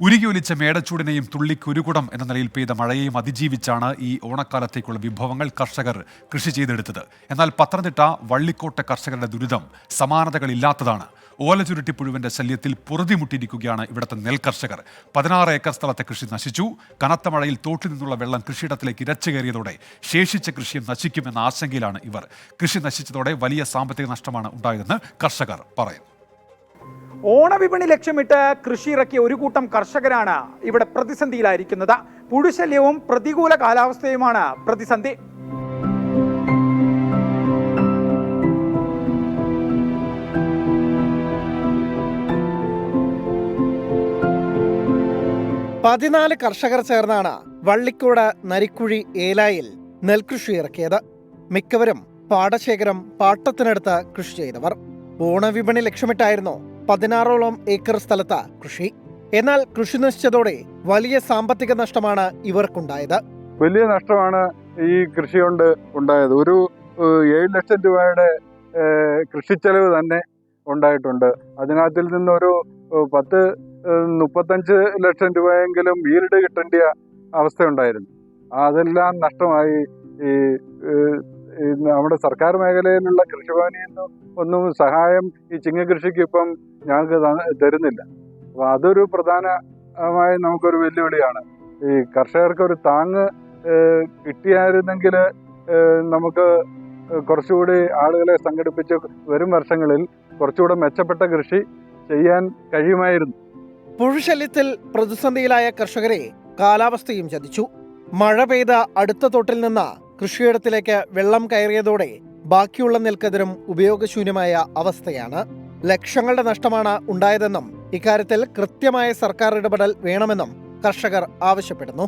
ഉരുകിയൊലിച്ച മേടച്ചൂടിനെയും തുള്ളിക്കുരുകുടം എന്ന നിലയിൽ പെയ്ത മഴയെയും അതിജീവിച്ചാണ് ഈ ഓണക്കാലത്തേക്കുള്ള വിഭവങ്ങൾ കർഷകർ കൃഷി ചെയ്തെടുത്തത്. എന്നാൽ പത്തനംതിട്ട വള്ളിക്കോട്ടെ കർഷകരുടെ ദുരിതം സമാനതകളില്ലാത്തതാണ്. ഓലചുരുട്ടിപ്പുഴുവിന്റെ ശല്യത്തിൽ പൊറുതിമുട്ടിയിരിക്കുകയാണ് ഇവിടുത്തെ നെൽകർഷകർ. 16 ഏക്കർ സ്ഥലത്തെ കൃഷി നശിച്ചു. കനത്ത മഴയിൽ തോട്ടിൽ നിന്നുള്ള വെള്ളം കൃഷിയിടത്തിലേക്ക് ഇരച്ചു കയറിയതോടെ ശേഷിച്ച കൃഷിയും നശിക്കുമെന്ന ആശങ്കയിലാണ് ഇവർ. കൃഷി നശിച്ചതോടെ വലിയ സാമ്പത്തിക നഷ്ടമാണ് ഉണ്ടായതെന്ന് കർഷകർ പറയുന്നു. ഓണവിപണി ലക്ഷ്യമിട്ട് കൃഷി ഇറക്കിയ ഒരു കൂട്ടം കർഷകരാണ് ഇവിടെ പ്രതിസന്ധിയിലായിരിക്കുന്നത്. പുഴുശല്യവും പ്രതികൂല കാലാവസ്ഥയുമാണ് പ്രതിസന്ധി. പതിനാല് കർഷകർ ചേർന്നാണ് വള്ളിക്കോട് നരിക്കുഴി ഏലായിൽ നെൽകൃഷി ഇറക്കിയത്. മിക്കവരും പാടശേഖരം പാട്ടത്തിനടുത്ത് കൃഷി ചെയ്തവർ. ഓണവിപണി ലക്ഷ്യമിട്ടായിരുന്നു 16ഓളം ഏക്കർ സ്ഥലത്ത് കൃഷി. എന്നാൽ കൃഷി നശിച്ചതോടെ വലിയ സാമ്പത്തിക നഷ്ടമാണ് ഇവർക്കുണ്ടായത്. വലിയ നഷ്ടമാണ് ഈ കൃഷി കൊണ്ട് ഉണ്ടായത്. ഒരു 7 ലക്ഷം രൂപയുടെ കൃഷിച്ചെലവ് തന്നെ ഉണ്ടായിട്ടുണ്ട്. അതിനകത്തിൽ നിന്നൊരു 35 ലക്ഷം രൂപയെങ്കിലും ഈൽഡ് കിട്ടേണ്ട അവസ്ഥയുണ്ടായിരുന്നു. അതെല്ലാം നഷ്ടമായി. ഈ നമ്മുടെ സർക്കാർ മേഖലയിലുള്ള കൃഷിഭവനിൽ നിന്ന് ഒന്നും സഹായം ഈ ചിങ്ങ കൃഷിക്ക് ഇപ്പം ഞങ്ങൾക്ക് തരുന്നില്ല. അപ്പോൾ അതൊരു പ്രധാനമായി നമുക്കൊരു വെല്ലുവിളിയാണ്. ഈ കർഷകർക്കൊരു താങ്ങ് കിട്ടിയായിരുന്നെങ്കിൽ നമുക്ക് കുറച്ചുകൂടി ആളുകളെ സംഘടിപ്പിച്ച് വരും വർഷങ്ങളിൽ കുറച്ചുകൂടെ മെച്ചപ്പെട്ട കൃഷി ചെയ്യാൻ കഴിയുമായിരുന്നു. പുഴുശല്യത്തിൽ പ്രതിസന്ധിയിലായ കർഷകരെ കാലാവസ്ഥയും ചതിച്ചു. മഴ പെയ്ത അടുത്ത തോട്ടിൽ നിന്ന് കൃഷിയിടത്തിലേക്ക് വെള്ളം കയറിയതോടെ ബാക്കിയുള്ള നെൽക്കതിരും ഉപയോഗശൂന്യമായ അവസ്ഥയാണ്. ലക്ഷങ്ങളുടെ നഷ്ടമാണ് ഉണ്ടായതെന്നും ഇക്കാര്യത്തിൽ കൃത്യമായ സർക്കാർ ഇടപെടൽ വേണമെന്നും കർഷകർ ആവശ്യപ്പെടുന്നു.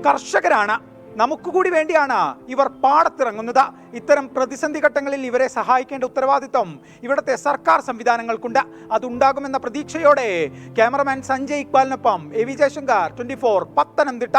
കർഷകരാണ്, നമുക്ക് കൂടി വേണ്ടിയാണ് ഇവർ പാടത്തിറങ്ങുന്നത്. ഇത്തരം പ്രതിസന്ധി ഘട്ടങ്ങളിൽ ഇവരെ സഹായിക്കേണ്ട ഉത്തരവാദിത്വം ഇവിടുത്തെ സർക്കാർ സംവിധാനങ്ങൾക്കുണ്ട്. അതുണ്ടാകുമെന്ന പ്രതീക്ഷയോടെ ക്യാമറമാൻ സഞ്ജയ് ഇക്ബാലിനൊപ്പം AV ജയശങ്കർ, 24 പത്തനംതിട്ട.